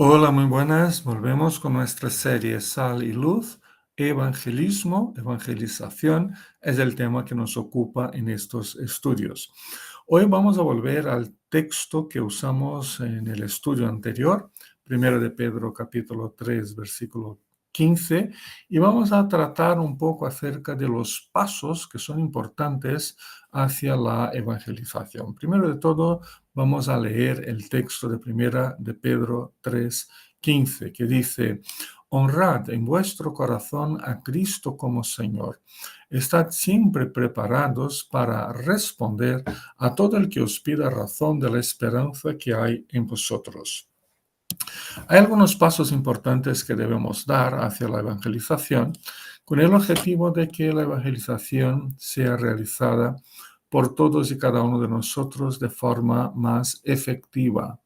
Hola, muy buenas. Volvemos con nuestra serie Sal y Luz. Evangelismo, evangelización es el tema que nos ocupa en estos estudios. Hoy vamos a volver al texto que usamos en el estudio anterior, Primero de Pedro capítulo 3, versículo 15, y vamos a tratar un poco acerca de los pasos que son importantes hacia la evangelización. Primero de todo, vamos a leer el texto de Primera de Pedro 3:15, que dice: Honrad en vuestro corazón a Cristo como Señor. Estad siempre preparados para responder a todo el que os pida razón de la esperanza que hay en vosotros. Hay algunos pasos importantes que debemos dar hacia la evangelización con el objetivo de que la evangelización sea realizada por todos y cada uno de nosotros de forma más efectiva.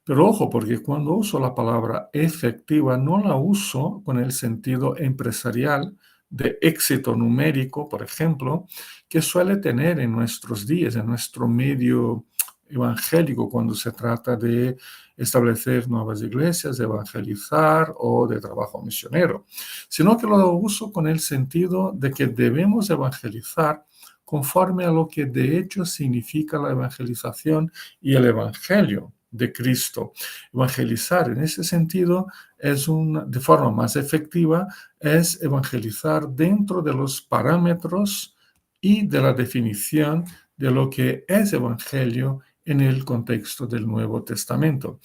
Pero ojo, porque cuando uso la palabra efectiva, no la uso con el sentido empresarial de éxito numérico, por ejemplo, que suele tener en nuestros días, en nuestro medio evangélico, cuando se trata de establecer nuevas iglesias, de evangelizar o de trabajo misionero, sino que lo uso con el sentido de que debemos evangelizar conforme a lo que de hecho significa la evangelización y el evangelio de Cristo. Evangelizar en ese sentido de forma más efectiva, es evangelizar dentro de los parámetros y de la definición de lo que es evangelio en el contexto del Nuevo Testamento.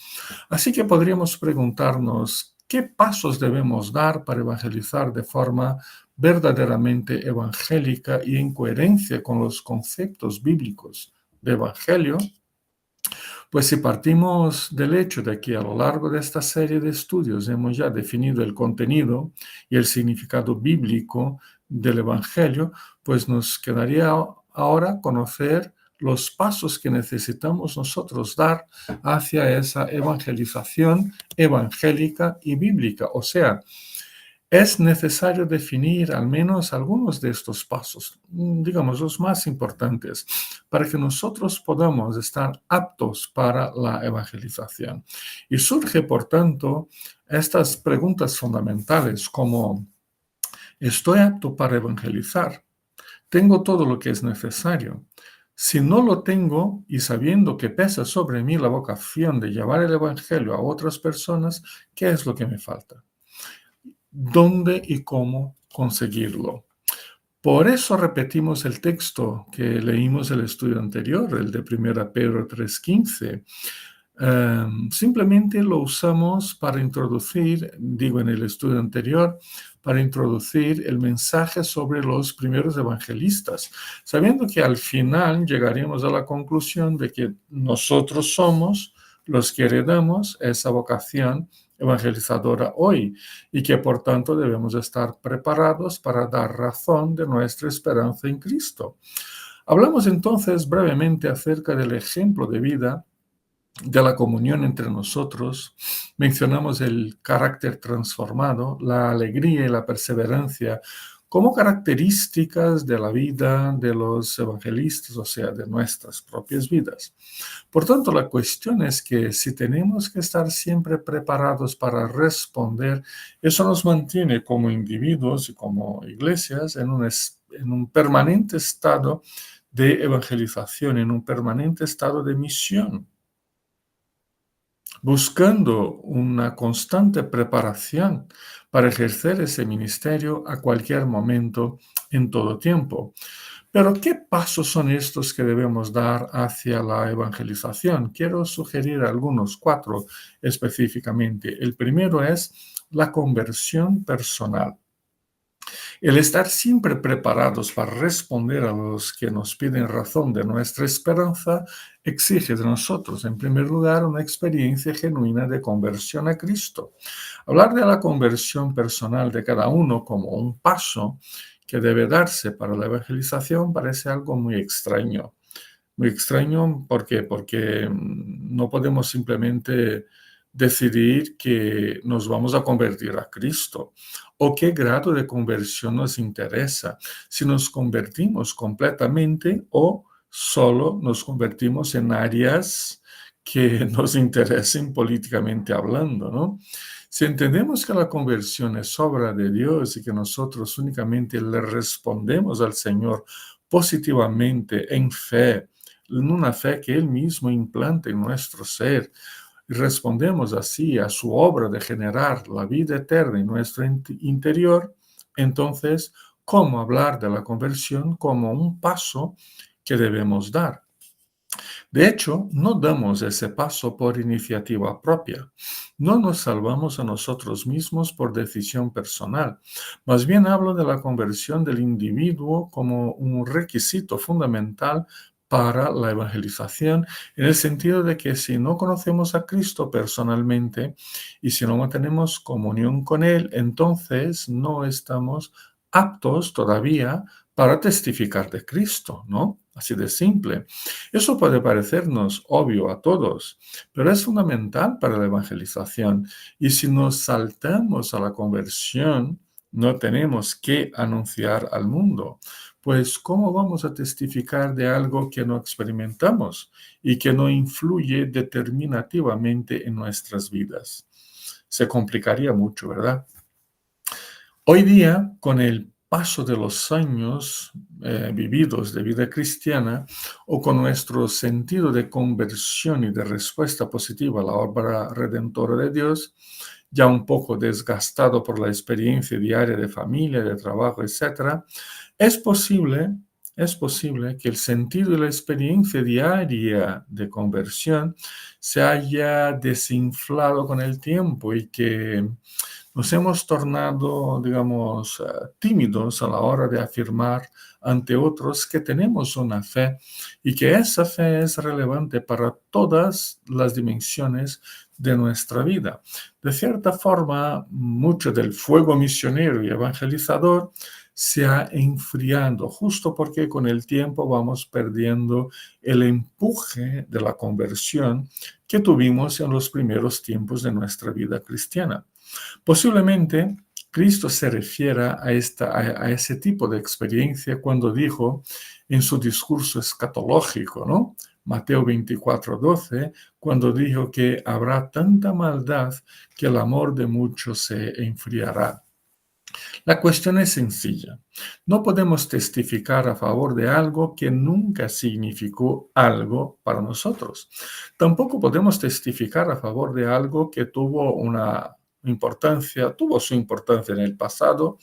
Así que podríamos preguntarnos, ¿qué pasos debemos dar para evangelizar de forma verdaderamente evangélica y en coherencia con los conceptos bíblicos de evangelio? Pues si partimos del hecho de que a lo largo de esta serie de estudios hemos ya definido el contenido y el significado bíblico del Evangelio, pues nos quedaría ahora conocer los pasos que necesitamos nosotros dar hacia esa evangelización evangélica y bíblica. O sea, es necesario definir al menos algunos de estos pasos, digamos los más importantes, para que nosotros podamos estar aptos para la evangelización. Y surge, por tanto, estas preguntas fundamentales como: ¿estoy apto para evangelizar? ¿Tengo todo lo que es necesario? Si no lo tengo, y sabiendo que pesa sobre mí la vocación de llevar el evangelio a otras personas, ¿qué es lo que me falta? ¿Dónde y cómo conseguirlo? Por eso repetimos el texto que leímos el estudio anterior, el de 1 Pedro 3:15. Simplemente lo usamos para introducir, digo en el estudio anterior, para introducir el mensaje sobre los primeros evangelistas, sabiendo que al final llegaríamos a la conclusión de que nosotros somos los que heredamos esa vocación evangelizadora hoy y que por tanto debemos estar preparados para dar razón de nuestra esperanza en Cristo. Hablamos entonces brevemente acerca del ejemplo de vida de la comunión entre nosotros. Mencionamos el carácter transformado, la alegría y la perseverancia como características de la vida de los evangelistas, o sea, de nuestras propias vidas. Por tanto, la cuestión es que si tenemos que estar siempre preparados para responder, eso nos mantiene como individuos y como iglesias en un permanente estado de evangelización, en un permanente estado de misión, buscando una constante preparación para ejercer ese ministerio a cualquier momento, en todo tiempo. Pero, ¿qué pasos son estos que debemos dar hacia la evangelización? Quiero sugerir algunos, 4 específicamente. El primero es la conversión personal. El estar siempre preparados para responder a los que nos piden razón de nuestra esperanza exige de nosotros, en primer lugar, una experiencia genuina de conversión a Cristo. Hablar de la conversión personal de cada uno como un paso que debe darse para la evangelización parece algo muy extraño. Muy extraño, ¿por qué? Porque no podemos simplemente decidir que nos vamos a convertir a Cristo o qué grado de conversión nos interesa, si nos convertimos completamente o solo nos convertimos en áreas que nos interesen políticamente hablando, ¿no? Si entendemos que la conversión es obra de Dios y que nosotros únicamente le respondemos al Señor positivamente en fe, en una fe que Él mismo implanta en nuestro ser, y respondemos así a su obra de generar la vida eterna en nuestro interior, entonces, ¿cómo hablar de la conversión como un paso que debemos dar? De hecho, no damos ese paso por iniciativa propia. No nos salvamos a nosotros mismos por decisión personal. Más bien hablo de la conversión del individuo como un requisito fundamental para la evangelización, en el sentido de que si no conocemos a Cristo personalmente y si no mantenemos comunión con Él, entonces no estamos aptos todavía para testificar de Cristo, ¿no? Así de simple. Eso puede parecernos obvio a todos, pero es fundamental para la evangelización. Y si nos saltamos a la conversión, no tenemos que anunciar al mundo. Pues, ¿cómo vamos a testificar de algo que no experimentamos y que no influye determinativamente en nuestras vidas? Se complicaría mucho, ¿verdad? Hoy día, con el paso de los años vividos de vida cristiana, o con nuestro sentido de conversión y de respuesta positiva a la obra redentora de Dios, ya un poco desgastado por la experiencia diaria de familia, de trabajo, etc., es posible, es posible que el sentido y la experiencia diaria de conversión se haya desinflado con el tiempo y que nos hemos tornado, digamos, tímidos a la hora de afirmar ante otros que tenemos una fe y que esa fe es relevante para todas las dimensiones de nuestra vida. De cierta forma, mucho del fuego misionero y evangelizador se ha enfriado, justo porque con el tiempo vamos perdiendo el empuje de la conversión que tuvimos en los primeros tiempos de nuestra vida cristiana. Posiblemente Cristo se refiera a ese tipo de experiencia cuando dijo en su discurso escatológico, ¿no? Mateo 24:12, cuando dijo que habrá tanta maldad que el amor de muchos se enfriará. La cuestión es sencilla. No podemos testificar a favor de algo que nunca significó algo para nosotros. Tampoco podemos testificar a favor de algo que tuvo su importancia en el pasado,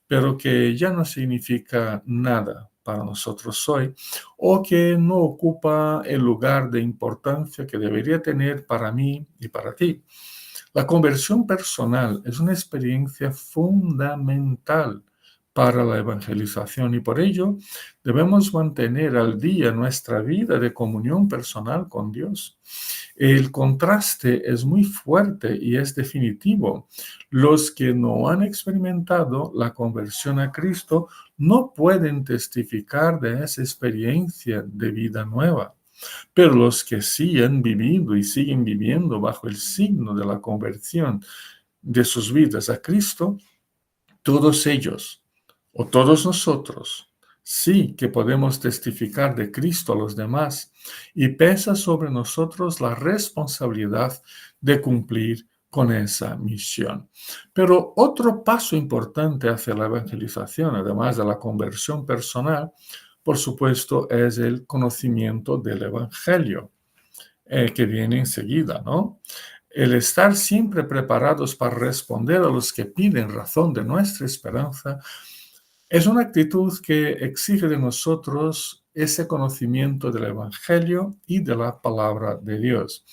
pero que ya no significa nada para nosotros hoy, o que no ocupa el lugar de importancia que debería tener para mí y para ti. La conversión personal es una experiencia fundamental para la evangelización y por ello debemos mantener al día nuestra vida de comunión personal con Dios. El contraste es muy fuerte y es definitivo. Los que no han experimentado la conversión a Cristo no pueden testificar de esa experiencia de vida nueva. Pero los que sí han vivido y siguen viviendo bajo el signo de la conversión de sus vidas a Cristo, todos ellos o todos nosotros sí que podemos testificar de Cristo a los demás y pesa sobre nosotros la responsabilidad de cumplir con esa misión. Pero otro paso importante hacia la evangelización, además de la conversión personal, por supuesto, es el conocimiento del Evangelio, que viene enseguida, ¿no? El estar siempre preparados para responder a los que piden razón de nuestra esperanza es una actitud que exige de nosotros ese conocimiento del Evangelio y de la palabra de Dios.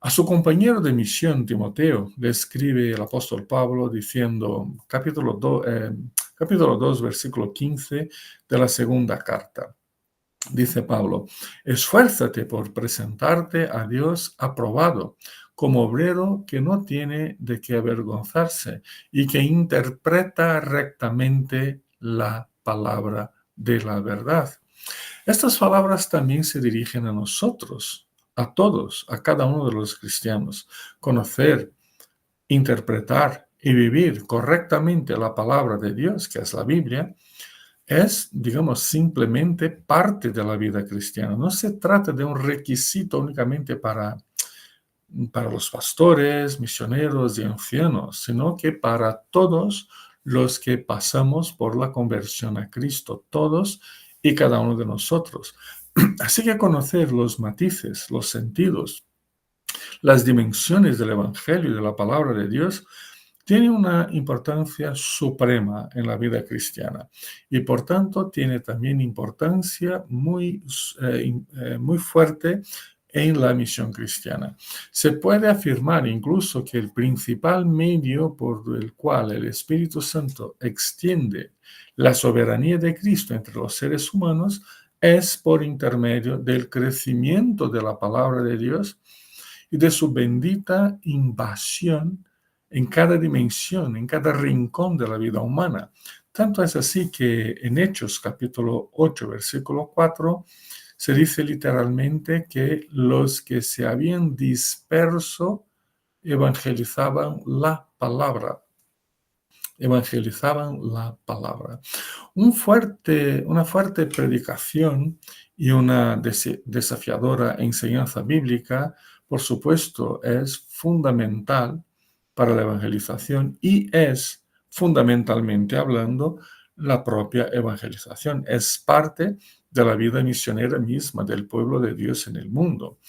A su compañero de misión, Timoteo, le escribe el apóstol Pablo diciendo, capítulo 2, versículo 15 de la segunda carta. Dice Pablo, esfuérzate por presentarte a Dios aprobado, como obrero que no tiene de qué avergonzarse y que interpreta rectamente la palabra de la verdad. Estas palabras también se dirigen a nosotros, a todos, a cada uno de los cristianos. Conocer, interpretar y vivir correctamente la palabra de Dios, que es la Biblia, es, digamos, simplemente parte de la vida cristiana. No se trata de un requisito únicamente para los pastores, misioneros y ancianos, sino que para todos los que pasamos por la conversión a Cristo, todos y cada uno de nosotros. Así que conocer los matices, los sentidos, las dimensiones del Evangelio y de la palabra de Dios tiene una importancia suprema en la vida cristiana y por tanto tiene también importancia muy fuerte en la misión cristiana. Se puede afirmar incluso que el principal medio por el cual el Espíritu Santo extiende la soberanía de Cristo entre los seres humanos es por intermedio del crecimiento de la palabra de Dios y de su bendita invasión en cada dimensión, en cada rincón de la vida humana. Tanto es así que en Hechos capítulo 8, versículo 4, se dice literalmente que los que se habían disperso evangelizaban la palabra. Evangelizaban la palabra. Una fuerte predicación y una desafiadora enseñanza bíblica, por supuesto, es fundamental para la evangelización y es, fundamentalmente hablando, la propia evangelización. Es parte de la vida misionera misma del pueblo de Dios en el mundo.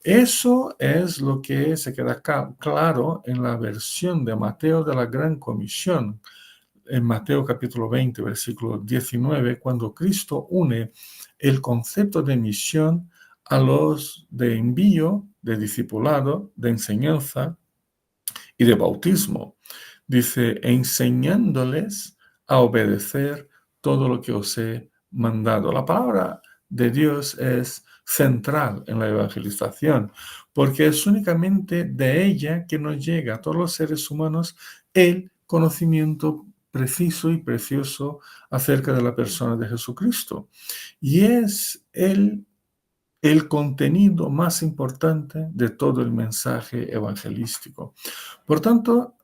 Eso es lo que se queda claro en la versión de Mateo de la Gran Comisión, en Mateo capítulo 20, versículo 19, cuando Cristo une el concepto de misión a los de envío, de discipulado, de enseñanza y de bautismo. Dice, enseñándoles a obedecer todo lo que os he mandado. La palabra de Dios es central en la evangelización, porque es únicamente de ella que nos llega a todos los seres humanos el conocimiento preciso y precioso acerca de la persona de Jesucristo. Y es el contenido más importante de todo el mensaje evangelístico. Por tanto,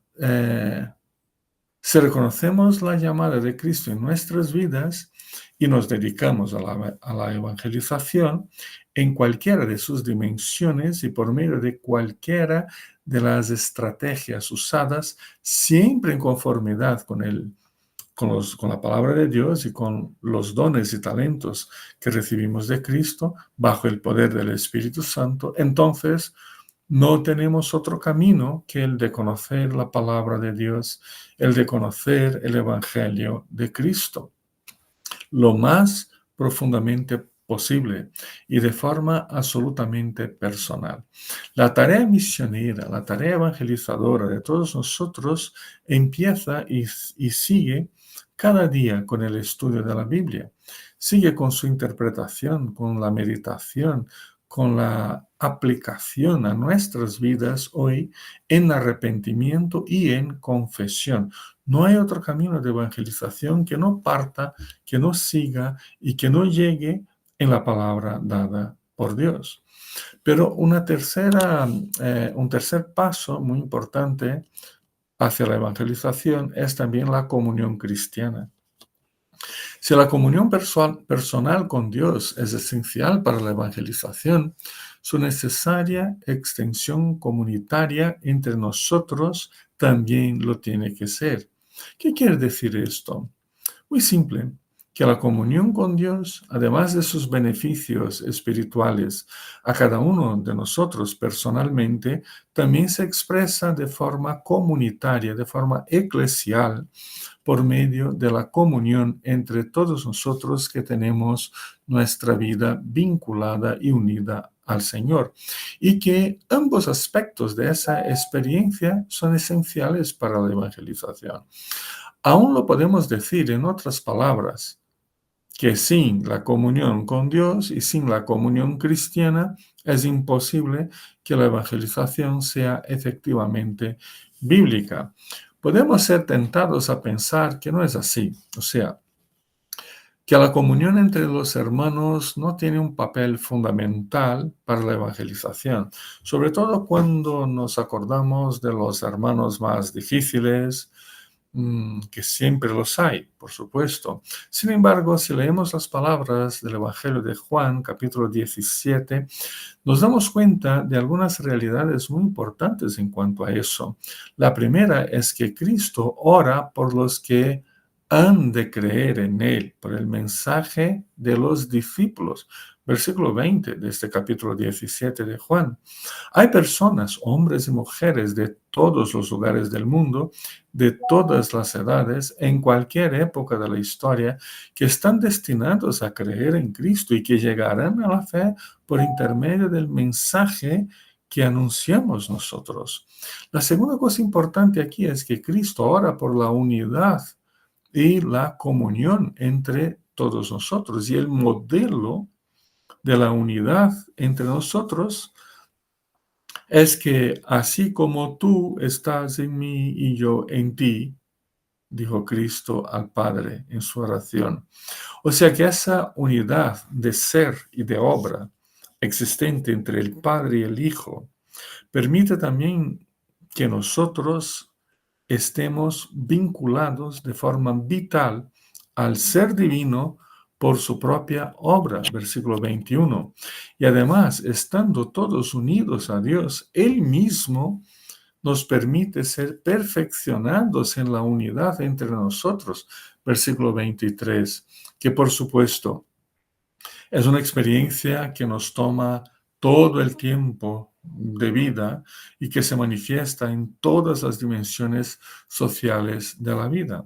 si reconocemos la llamada de Cristo en nuestras vidas y nos dedicamos a la evangelización en cualquiera de sus dimensiones y por medio de cualquiera de las estrategias usadas, siempre en conformidad con la palabra de Dios y con los dones y talentos que recibimos de Cristo bajo el poder del Espíritu Santo, entonces no tenemos otro camino que el de conocer la palabra de Dios, el de conocer el Evangelio de Cristo, lo más profundamente posible y de forma absolutamente personal. La tarea misionera, la tarea evangelizadora de todos nosotros empieza y sigue cada día con el estudio de la Biblia. Sigue con su interpretación, con la meditación, con la aplicación a nuestras vidas hoy en arrepentimiento y en confesión. No hay otro camino de evangelización que no parta, que no siga y que no llegue en la palabra dada por Dios. Pero un tercer paso muy importante hacia la evangelización es también la comunión cristiana. Si la comunión personal con Dios es esencial para la evangelización, su necesaria extensión comunitaria entre nosotros también lo tiene que ser. ¿Qué quiere decir esto? Muy simple, que la comunión con Dios, además de sus beneficios espirituales a cada uno de nosotros personalmente, también se expresa de forma comunitaria, de forma eclesial, por medio de la comunión entre todos nosotros que tenemos nuestra vida vinculada y unida al Señor. Y que ambos aspectos de esa experiencia son esenciales para la evangelización. Aún lo podemos decir en otras palabras, que sin la comunión con Dios y sin la comunión cristiana es imposible que la evangelización sea efectivamente bíblica. Podemos ser tentados a pensar que no es así, o sea, que la comunión entre los hermanos no tiene un papel fundamental para la evangelización, sobre todo cuando nos acordamos de los hermanos más difíciles, que siempre los hay, por supuesto. Sin embargo, si leemos las palabras del Evangelio de Juan, capítulo 17, nos damos cuenta de algunas realidades muy importantes en cuanto a eso. La primera es que Cristo ora por los que han de creer en Él, por el mensaje de los discípulos. Versículo 20 de este capítulo 17 de Juan. Hay personas, hombres y mujeres de todos los lugares del mundo, de todas las edades, en cualquier época de la historia, que están destinados a creer en Cristo y que llegarán a la fe por intermedio del mensaje que anunciamos nosotros. La segunda cosa importante aquí es que Cristo ora por la unidad y la comunión entre todos nosotros. Y el modelo de la unidad entre nosotros es que así como tú estás en mí y yo en ti, dijo Cristo al Padre en su oración. O sea que esa unidad de ser y de obra existente entre el Padre y el Hijo permite también que nosotros estemos vinculados de forma vital al ser divino por su propia obra, versículo 21. Y además, estando todos unidos a Dios, Él mismo nos permite ser perfeccionados en la unidad entre nosotros, versículo 23, que por supuesto es una experiencia que nos toma todo el tiempo de vida y que se manifiesta en todas las dimensiones sociales de la vida.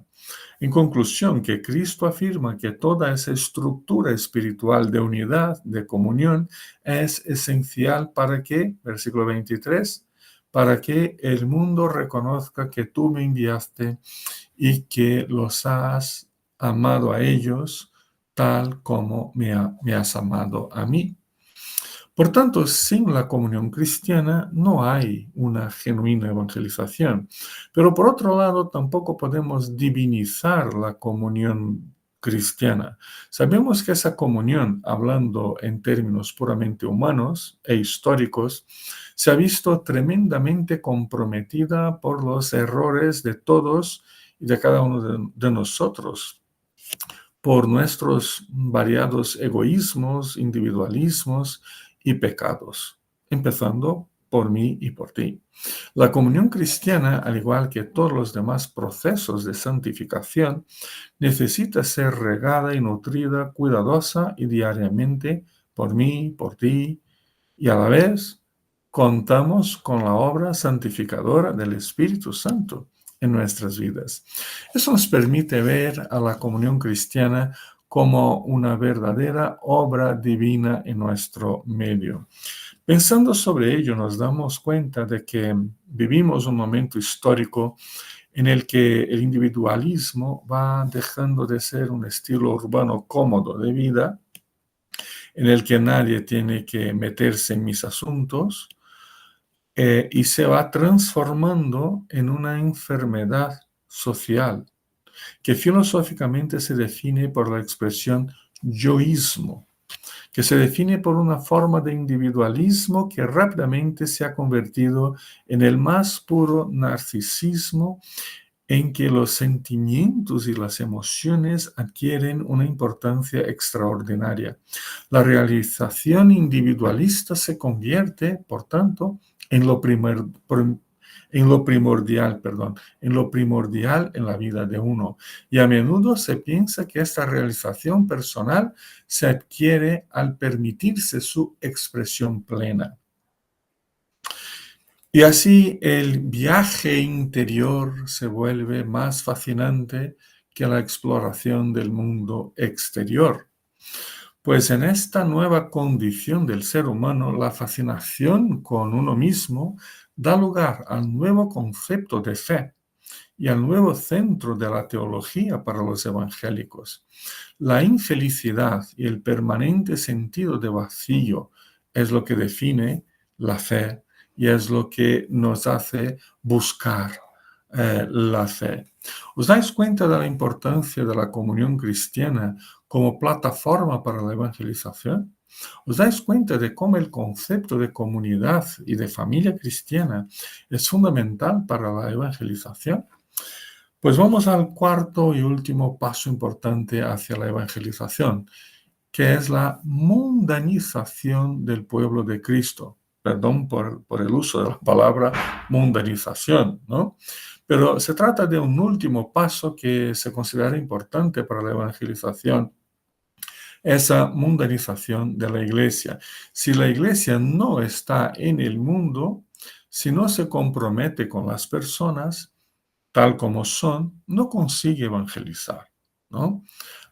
En conclusión, que Cristo afirma que toda esa estructura espiritual de unidad, de comunión, es esencial para que, versículo 23, para que el mundo reconozca que tú me enviaste y que los has amado a ellos tal como me has amado a mí. Por tanto, sin la comunión cristiana no hay una genuina evangelización. Pero por otro lado, tampoco podemos divinizar la comunión cristiana. Sabemos que esa comunión, hablando en términos puramente humanos e históricos, se ha visto tremendamente comprometida por los errores de todos y de cada uno de nosotros, por nuestros variados egoísmos, individualismos y pecados, empezando por mí y por ti. La comunión cristiana, al igual que todos los demás procesos de santificación, necesita ser regada y nutrida cuidadosa y diariamente por mí, por ti, y a la vez contamos con la obra santificadora del Espíritu Santo en nuestras vidas. Eso nos permite ver a la comunión cristiana como una verdadera obra divina en nuestro medio. Pensando sobre ello, nos damos cuenta de que vivimos un momento histórico en el que el individualismo va dejando de ser un estilo urbano cómodo de vida, en el que nadie tiene que meterse en mis asuntos, y se va transformando en una enfermedad social que filosóficamente se define por la expresión yoísmo, que se define por una forma de individualismo que rápidamente se ha convertido en el más puro narcisismo, en que los sentimientos y las emociones adquieren una importancia extraordinaria. La realización individualista se convierte, por tanto, en lo primordial en la vida de uno. Y a menudo se piensa que esta realización personal se adquiere al permitirse su expresión plena. Y así el viaje interior se vuelve más fascinante que la exploración del mundo exterior. Pues en esta nueva condición del ser humano, la fascinación con uno mismo da lugar al nuevo concepto de fe y al nuevo centro de la teología para los evangélicos. La infelicidad y el permanente sentido de vacío es lo que define la fe y es lo que nos hace buscar la fe. ¿Os dais cuenta de la importancia de la comunión cristiana como plataforma para la evangelización? ¿Os dais cuenta de cómo el concepto de comunidad y de familia cristiana es fundamental para la evangelización? Pues vamos al cuarto y último paso importante hacia la evangelización, que es la mundanización del pueblo de Cristo. Perdón por el uso de la palabra mundanización, ¿no? Pero se trata de un último paso que se considera importante para la evangelización, esa mundanización de la iglesia. Si la iglesia no está en el mundo, si no se compromete con las personas, tal como son, no consigue evangelizar, ¿no?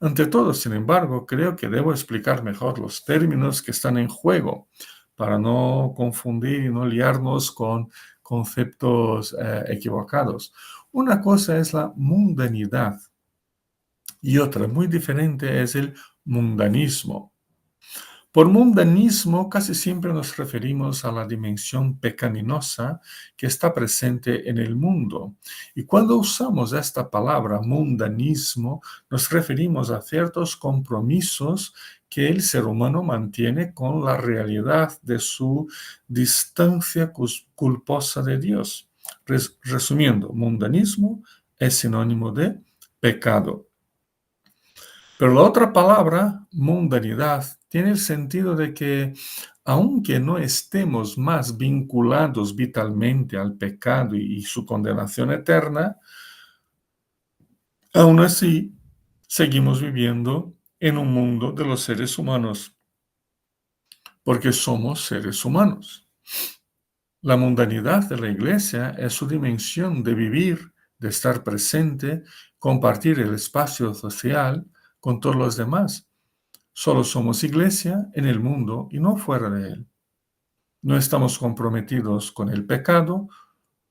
Ante todo, sin embargo, creo que debo explicar mejor los términos que están en juego para no confundir y no liarnos con conceptos equivocados. Una cosa es la mundanidad y otra muy diferente es el mundanismo. Por mundanismo casi siempre nos referimos a la dimensión pecaminosa que está presente en el mundo. Y cuando usamos esta palabra mundanismo, nos referimos a ciertos compromisos que el ser humano mantiene con la realidad de su distancia culposa de Dios. Resumiendo, mundanismo es sinónimo de pecado. Pero la otra palabra, mundanidad, tiene el sentido de que aunque no estemos más vinculados vitalmente al pecado y su condenación eterna, aún así seguimos viviendo en un mundo de los seres humanos, porque somos seres humanos. La mundanidad de la iglesia es su dimensión de vivir, de estar presente, compartir el espacio social con todos los demás. Solo somos iglesia en el mundo y no fuera de él. No estamos comprometidos con el pecado,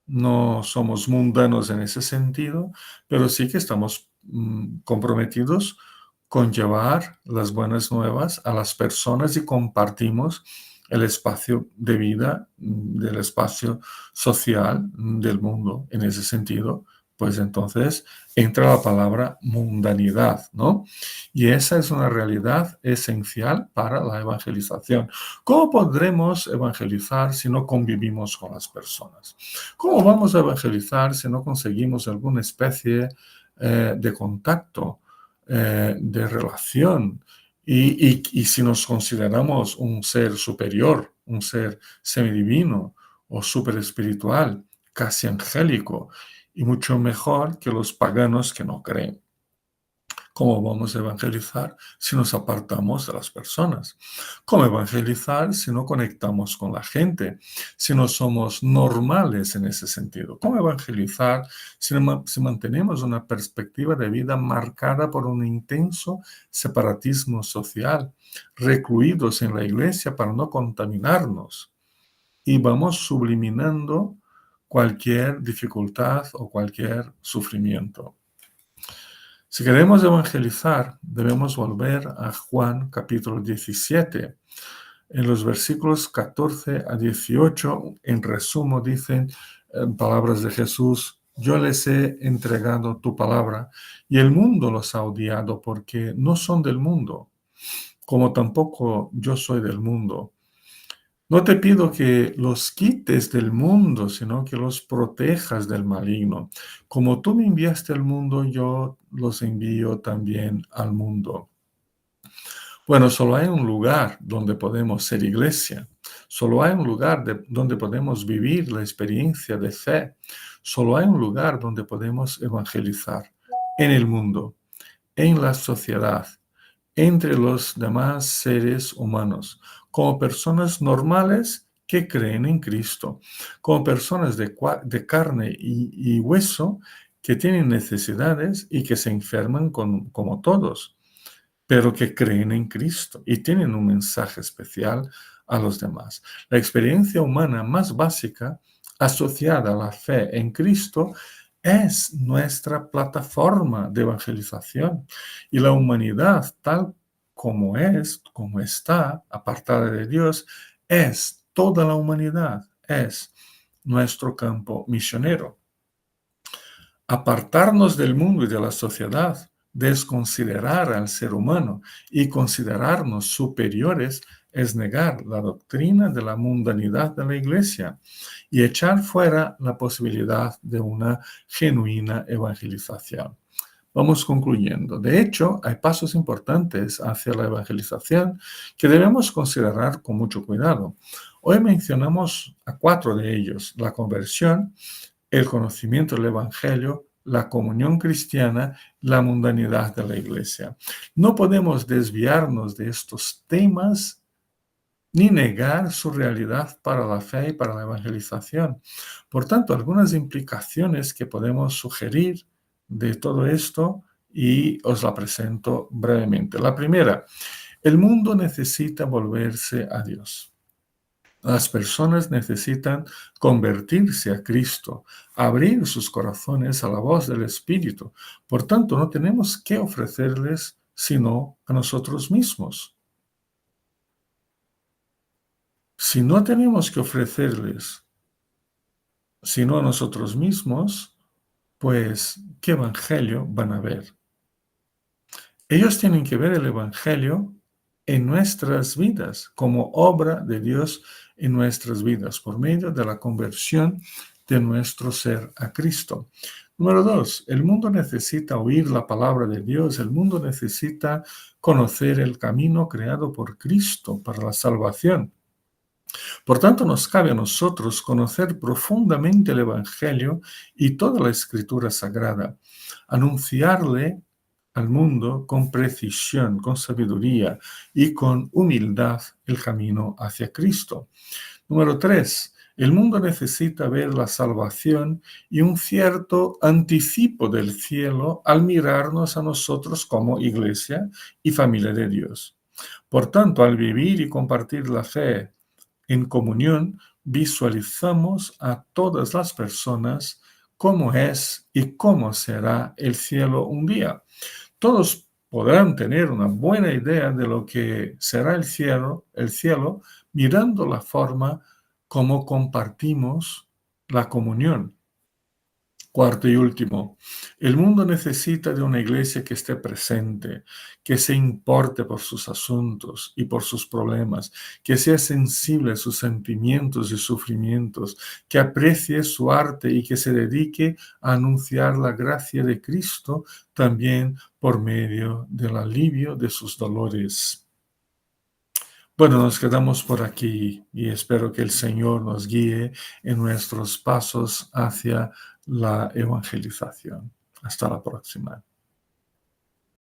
no somos mundanos en ese sentido, pero sí que estamos comprometidos con llevar las buenas nuevas a las personas y compartimos el espacio de vida, del espacio social del mundo. En ese sentido, pues entonces entra la palabra mundanidad, ¿no? Y esa es una realidad esencial para la evangelización. ¿Cómo podremos evangelizar si no convivimos con las personas? ¿Cómo vamos a evangelizar si no conseguimos alguna especie de contacto, de relación? Y si nos consideramos un ser superior, un ser semidivino o super espiritual, casi angélico, y mucho mejor que los paganos que no creen. ¿Cómo vamos a evangelizar si nos apartamos de las personas? ¿Cómo evangelizar si no conectamos con la gente? Si no somos normales en ese sentido. ¿Cómo evangelizar si mantenemos una perspectiva de vida marcada por un intenso separatismo social, recluidos en la iglesia para no contaminarnos? Y vamos subliminando cualquier dificultad o cualquier sufrimiento. Si queremos evangelizar, debemos volver a Juan capítulo 17. En los versículos 14 a 18, en resumen, dicen palabras de Jesús: yo les he entregado tu palabra y el mundo los ha odiado porque no son del mundo, como tampoco yo soy del mundo. No te pido que los quites del mundo, sino que los protejas del maligno. Como tú me enviaste al mundo, yo los envío también al mundo. Bueno, solo hay un lugar donde podemos ser iglesia. Solo hay un lugar donde podemos vivir la experiencia de fe. Solo hay un lugar donde podemos evangelizar: en el mundo, en la sociedad, entre los demás seres humanos, como personas normales que creen en Cristo, como personas de carne y hueso que tienen necesidades y que se enferman como todos, pero que creen en Cristo y tienen un mensaje especial a los demás. La experiencia humana más básica asociada a la fe en Cristo es nuestra plataforma de evangelización, y la humanidad tal como es, como está, apartada de Dios, es toda la humanidad, es nuestro campo misionero. Apartarnos del mundo y de la sociedad, desconsiderar al ser humano y considerarnos superiores, es negar la doctrina de la mundanidad de la Iglesia y echar fuera la posibilidad de una genuina evangelización. Vamos concluyendo. De hecho, hay pasos importantes hacia la evangelización que debemos considerar con mucho cuidado. Hoy mencionamos a 4 de ellos: la conversión, el conocimiento del Evangelio, la comunión cristiana, la mundanidad de la Iglesia. No podemos desviarnos de estos temas ni negar su realidad para la fe y para la evangelización. Por tanto, algunas implicaciones que podemos sugerir de todo esto y os la presento brevemente. La primera: el mundo necesita volverse a Dios. Las personas necesitan convertirse a Cristo, abrir sus corazones a la voz del Espíritu. Por tanto, no tenemos que ofrecerles sino a nosotros mismos. Si no tenemos que ofrecerles sino a nosotros mismos, pues, ¿qué evangelio van a ver? Ellos tienen que ver el evangelio en nuestras vidas, como obra de Dios en nuestras vidas, por medio de la conversión de nuestro ser a Cristo. Número 2, el mundo necesita oír la palabra de Dios, el mundo necesita conocer el camino creado por Cristo para la salvación. Por tanto, nos cabe a nosotros conocer profundamente el Evangelio y toda la Escritura Sagrada, anunciarle al mundo con precisión, con sabiduría y con humildad el camino hacia Cristo. Número 3. El mundo necesita ver la salvación y un cierto anticipo del cielo al mirarnos a nosotros como iglesia y familia de Dios. Por tanto, al vivir y compartir la fe en comunión, visualizamos a todas las personas cómo es y cómo será el cielo un día. Todos podrán tener una buena idea de lo que será el cielo, mirando la forma como compartimos la comunión. Cuarto y último, el mundo necesita de una iglesia que esté presente, que se importe por sus asuntos y por sus problemas, que sea sensible a sus sentimientos y sufrimientos, que aprecie su arte y que se dedique a anunciar la gracia de Cristo también por medio del alivio de sus dolores. Bueno, nos quedamos por aquí y espero que el Señor nos guíe en nuestros pasos hacia la evangelización. Hasta la próxima.